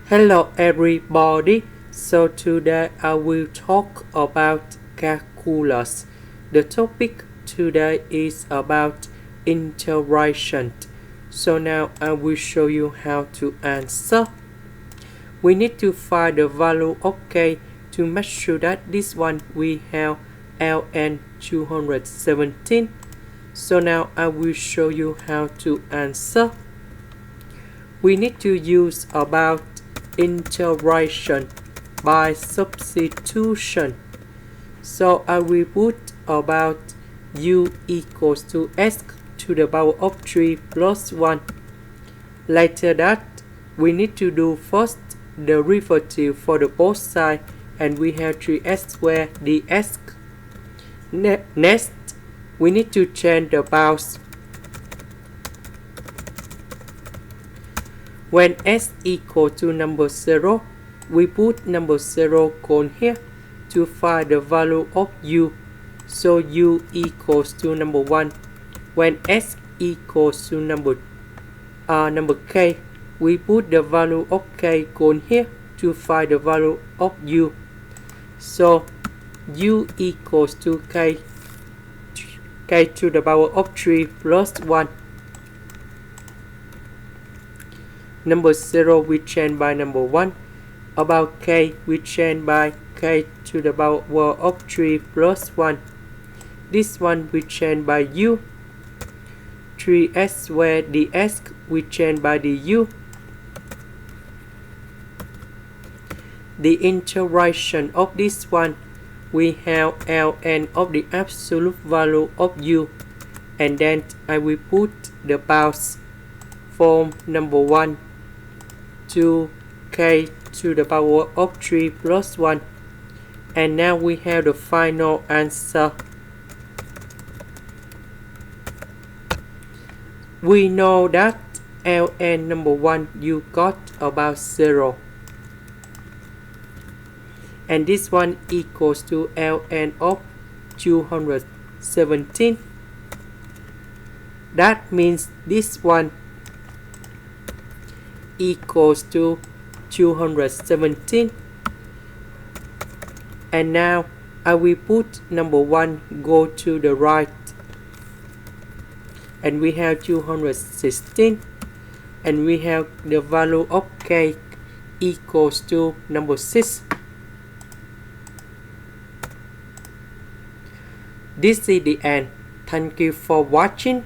Hello everybody, so today I will talk about calculus. The topic today is about integration. So now I will show you how to answer. We need to find the value of k to make sure that this one we have ln217. So now I will show you how to answer. We need to use about integration by substitution. So I will put about u equals to s to the power of 3 plus 1. Later that, we need to do first the derivative for the both sides, and we have 3s squared ds. Next, we need to change the powers. When s equal to number 0, we put number 0 cone here to find the value of u. So u equals to number 1. When s equals to number k, we put the value of k cone here to find the value of u. So u equals to k to the power of 3 plus 1. Number 0 we change by number 1. About k we change by k to the power of 3 plus 1. This one we change by u. 3s squared ds we change by du. The integration of this one, we have ln of the absolute value of u, and then I will put the powers from number 1 to k to the power of 3 plus 1. And now we have the final answer. We know that ln number 1 you got about 0. And this one equals to ln of 217. That means this one equals to 217. And now I will put number 1 go to the right, and we have 216, and we have the value of k equals to number 6. This is the end. Thank you for watching.